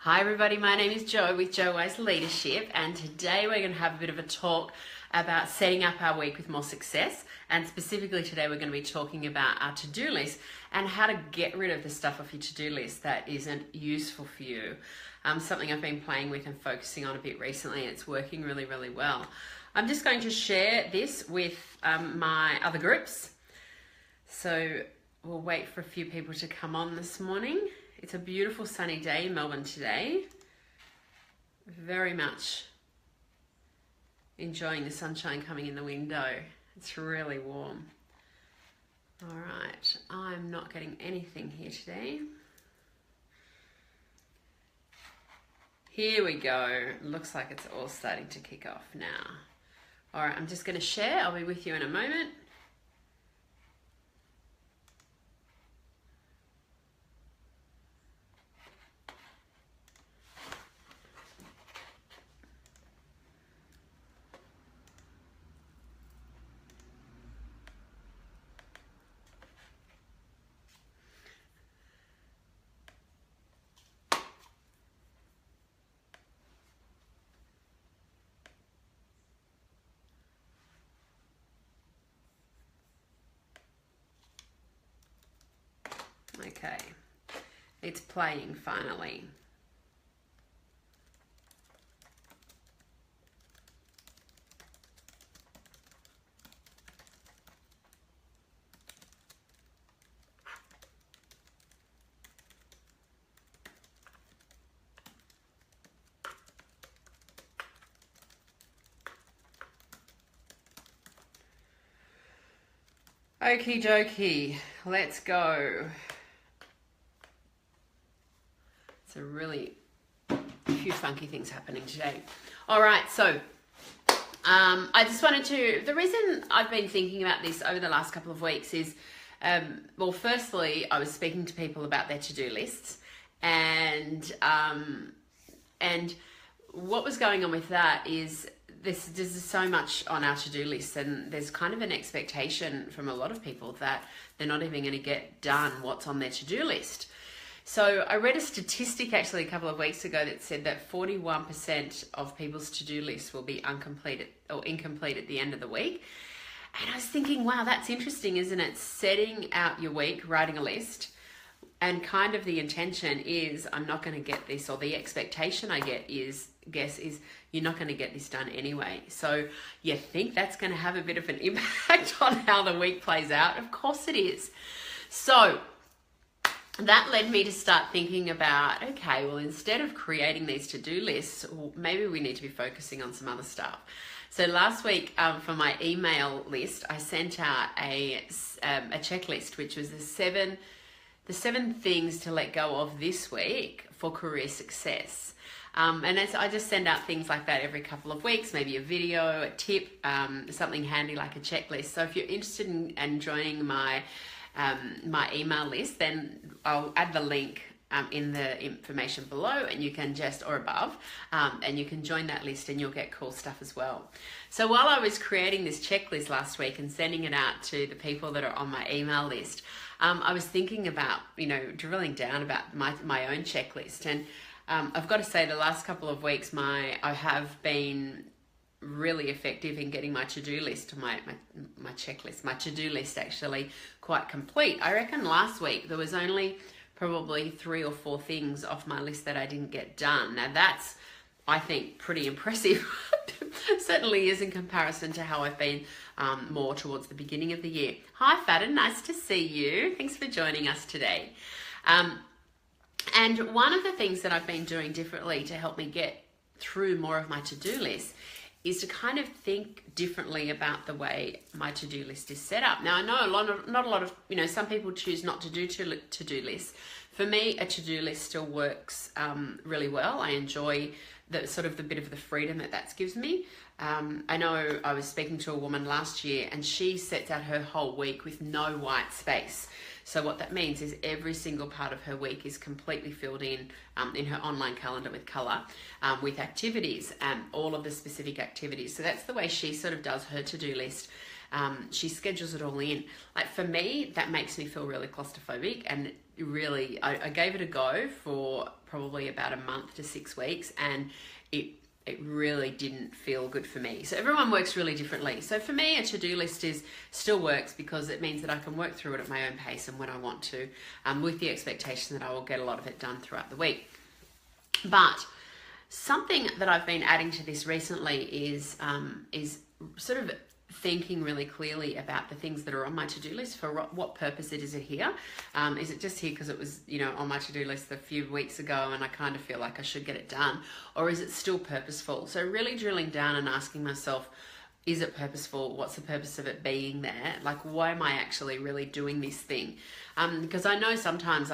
Hi everybody, my name is Jo with Jo Wise Leadership, and today we're going to have a bit of a talk about setting up our week with more success. And specifically today we're going to be talking about our to-do list and how to get rid of the stuff off your to-do list that isn't useful for you. Something I've been playing with and focusing on a bit recently, and it's working really, really well. I'm just going to share this with my other groups. So we'll wait for a few people to come on this morning. It's a beautiful sunny day in Melbourne today. Very much enjoying the sunshine coming in the window. It's really warm. All right, I'm not getting anything here today. Here we go. Looks like it's all starting to kick off now. All right, I'm just going to share. I'll be with you in a moment. Okay, it's playing finally. Okie dokie, let's go. A few funky things happening today. All right, so I just wanted to, the reason I've been thinking about this over the last couple of weeks is, well, firstly, I was speaking to people about their to-do lists, and what was going on with that is there's so much on our to-do list, and there's kind of an expectation from a lot of people that they're not even going to get done what's on their to-do list. So I read a statistic actually a couple of weeks ago that said that 41% of people's to-do lists will be uncompleted or incomplete at the end of the week. And I was thinking, wow, that's interesting, isn't it? Setting out your week, writing a list, and kind of the intention is I'm not going to get this, or the expectation I guess is you're not going to get this done anyway. So you think that's going to have a bit of an impact on how the week plays out? Of course it is. So that led me to start thinking about, okay, well, instead of creating these to-do lists, maybe we need to be focusing on some other stuff. So last week, for my email list, I sent out a checklist, which was the seven things to let go of this week for career success. And I just send out things like that every couple of weeks, maybe a video, a tip, something handy like a checklist. So if you're interested in joining my email list, then I'll add the link in the information below, and you can or above, and you can join that list and you'll get cool stuff as well. So while I was creating this checklist last week and sending it out to the people that are on my email list, I was thinking about, drilling down about my own checklist. And I've got to say the last couple of weeks, I have been really effective in getting my to-do list, my checklist, my to-do list actually quite complete. I reckon last week there was only probably 3 or 4 things off my list that I didn't get done. Now that's, I think, pretty impressive. Certainly is in comparison to how I've been more towards the beginning of the year. Hi Fadden, nice to see you. Thanks for joining us today. And one of the things that I've been doing differently to help me get through more of my to-do list is to kind of think differently about the way my to-do list is set up. Now, I know not a lot of, some people choose not to do to-do lists. For me, a to-do list still works really well. I enjoy the bit of the freedom that gives me. I know I was speaking to a woman last year, and she sets out her whole week with no white space. So what that means is every single part of her week is completely filled in her online calendar with color, with activities, all of the specific activities. So that's the way she sort of does her to-do list. She schedules it all in. Like for me, that makes me feel really claustrophobic, and really, I gave it a go for probably about a month to 6 weeks, and it really didn't feel good for me. So everyone works really differently. So for me, a to-do list still works because it means that I can work through it at my own pace and when I want to, with the expectation that I will get a lot of it done throughout the week. But something that I've been adding to this recently is sort of thinking really clearly about the things that are on my to-do list. For what purpose is it here? Is it just here because it was, on my to-do list a few weeks ago and I kind of feel like I should get it done? Or is it still purposeful? So really drilling down and asking myself, is it purposeful? What's the purpose of it being there? Like, why am I actually really doing this thing? Because I know sometimes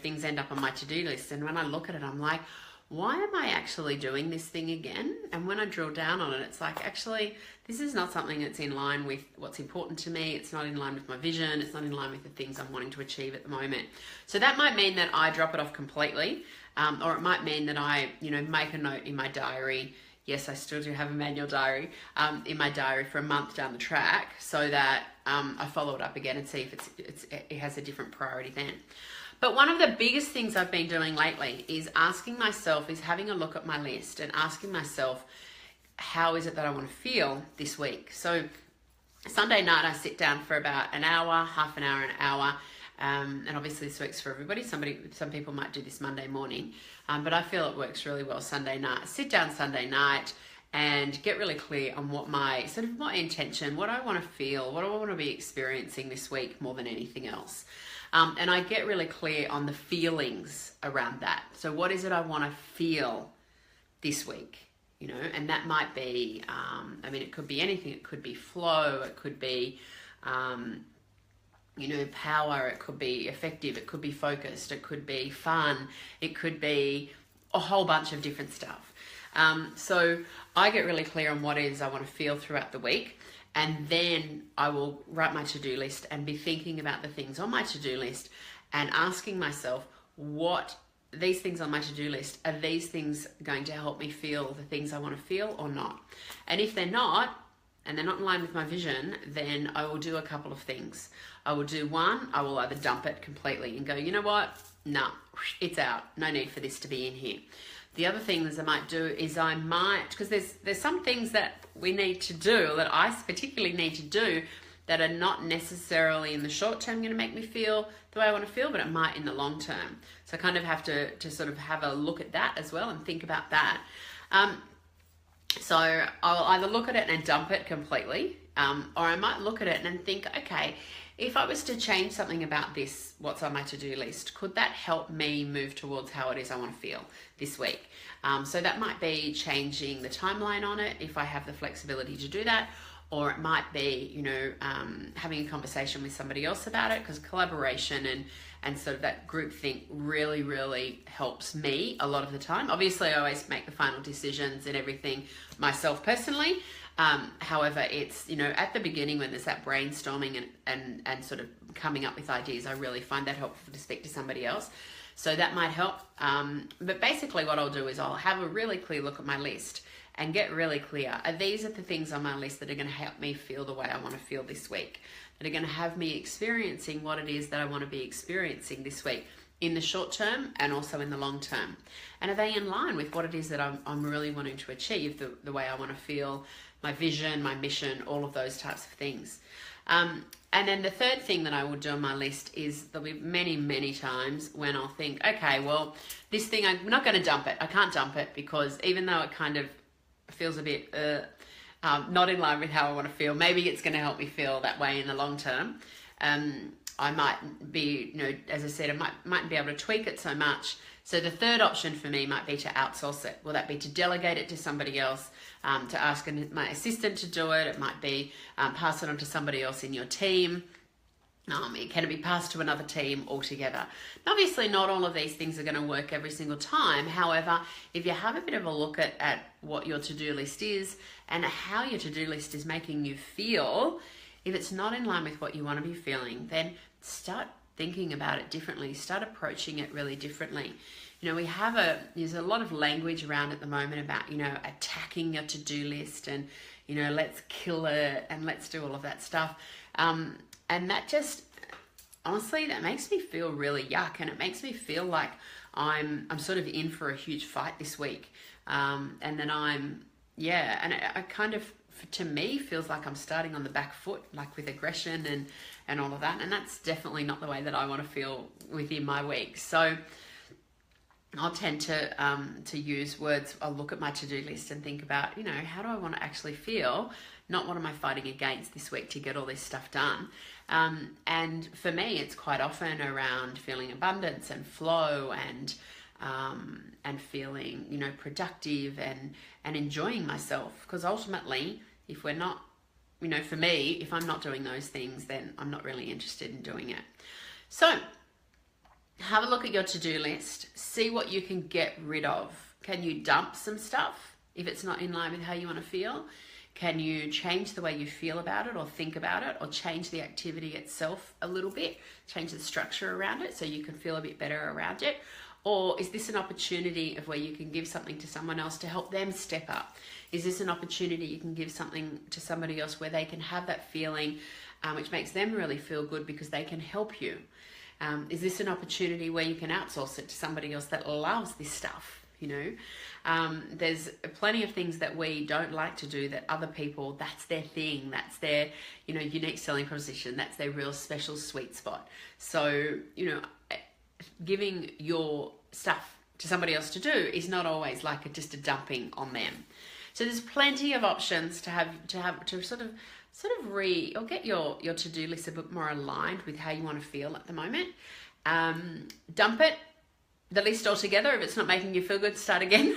things end up on my to-do list, and when I look at it, I'm like, why am I actually doing this thing again? And when I drill down on it, it's like, actually, this is not something that's in line with what's important to me. It's not in line with my vision. It's not in line with the things I'm wanting to achieve at the moment. So that might mean that I drop it off completely, or it might mean that I, make a note in my diary. Yes, I still do have a manual diary in my diary for a month down the track, so that I follow it up again and see if it has a different priority then. But one of the biggest things I've been doing lately is having a look at my list and asking myself, how is it that I want to feel this week? So Sunday night, I sit down for about an hour, half an hour, and obviously this works for everybody. Some people might do this Monday morning, but I feel it works really well Sunday night. Sit down Sunday night and get really clear on what my intention, what I want to feel, what I want to be experiencing this week more than anything else. And I get really clear on the feelings around that. So what is it I want to feel this week? And that might be, it could be anything. It could be flow. It could be, power. It could be effective. It could be focused. It could be fun. It could be a whole bunch of different stuff. So I get really clear on what it is I want to feel throughout the week. And then I will write my to-do list and be thinking about the things on my to-do list and asking myself, what these things on my to-do list, are these things going to help me feel the things I want to feel or not? And if they're not, and they're not in line with my vision, then I will do a couple of things. I will do one, I will either dump it completely and go, you know what? No, it's out. No need for this to be in here. The other thing that I might do is because there's some things that we need to do, that I particularly need to do, that are not necessarily in the short term going to make me feel the way I want to feel, but it might in the long term. So I kind of have to sort of have a look at that as well and think about that. So I'll either look at it and dump it completely, or I might look at it and think, okay, if I was to change something about this, what's on my to-do list, could that help me move towards how it is I want to feel this week? So that might be changing the timeline on it if I have the flexibility to do that, or it might be, having a conversation with somebody else about it, because collaboration and sort of that group think really, really helps me a lot of the time. Obviously, I always make the final decisions and everything myself personally. However, it's, at the beginning when there's that brainstorming and sort of coming up with ideas, I really find that helpful to speak to somebody else. So that might help. But basically what I'll do is I'll have a really clear look at my list and get really clear. These are the things on my list that are going to help me feel the way I want to feel this week, that are going to have me experiencing what it is that I want to be experiencing this week in the short term and also in the long term. And are they in line with what it is that I'm really wanting to achieve, the way I want to feel, my vision, my mission, all of those types of things. And then the third thing that I will do on my list is there'll be many, many times when I'll think, okay, well, this thing, I'm not going to dump it. I can't dump it because even though it kind of feels a bit not in line with how I want to feel, maybe it's going to help me feel that way in the long term. I might be, as I said, I might be able to tweak it so much. So the third option for me might be to outsource it. Will that be to delegate it to somebody else, to ask my assistant to do it? It might be pass it on to somebody else in your team. Can it be passed to another team altogether? Obviously, not all of these things are going to work every single time. However, if you have a bit of a look at what your to-do list is and how your to-do list is making you feel, if it's not in line with what you want to be feeling, then start thinking about it differently. Start approaching it really differently. There's a lot of language around at the moment about, attacking your to-do list and, let's kill it and let's do all of that stuff. And that just, honestly, that makes me feel really yuck, and it makes me feel like I'm sort of in for a huge fight this week. And then it kind of, to me, feels like I'm starting on the back foot, like with aggression and all of that. And that's definitely not the way that I want to feel within my week. So I'll tend to use words. I'll look at my to-do list and think about, how do I want to actually feel? Not what am I fighting against this week to get all this stuff done. And for me, it's quite often around feeling abundance and flow and feeling, productive and enjoying myself. Because ultimately, if we're not, for me, if I'm not doing those things, then I'm not really interested in doing it. So have a look at your to-do list. See what you can get rid of. Can you dump some stuff if it's not in line with how you want to feel? Can you change the way you feel about it or think about it, or change the activity itself a little bit, change the structure around it so you can feel a bit better around it? Or is this an opportunity of where you can give something to someone else to help them step up? Is this an opportunity you can give something to somebody else where they can have that feeling which makes them really feel good because they can help you? Is this an opportunity where you can outsource it to somebody else that loves this stuff? There's plenty of things that we don't like to do that other people, that's their thing, that's their, unique selling proposition, that's their real special sweet spot. So, giving your stuff to somebody else to do is not always like just a dumping on them. So there's plenty of options to sort of get your to-do list a bit more aligned with how you want to feel at the moment. Dump the list altogether if it's not making you feel good. Start again.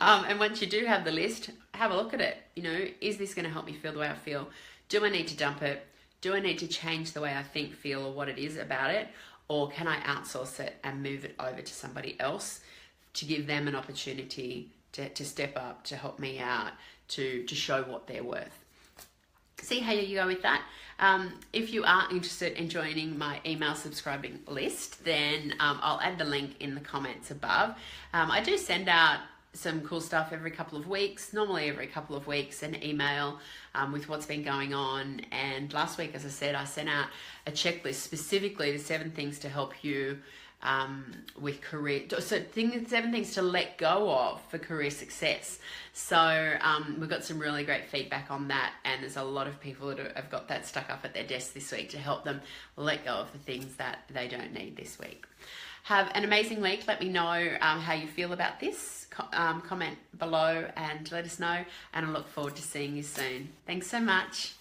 And once you do have the list, have a look at it. Is this going to help me feel the way I feel? Do I need to dump it? Do I need to change the way I think, feel, or what it is about it? Or can I outsource it and move it over to somebody else to give them an opportunity to step up, to help me out, to show what they're worth? See how you go with that. If you are interested in joining my email subscribing list, then I'll add the link in the comments above. I do send out some cool stuff every couple of weeks, normally every couple of weeks, an email with what's been going on. And last week, as I said, I sent out a checklist, specifically the 7 things to help you with career, so 7 things to let go of for career success. So we've got some really great feedback on that, and there's a lot of people that have got that stuck up at their desk this week to help them let go of the things that they don't need this week. Have an amazing week. Let me know how you feel about this. Comment below and let us know, and I look forward to seeing you soon. Thanks so much.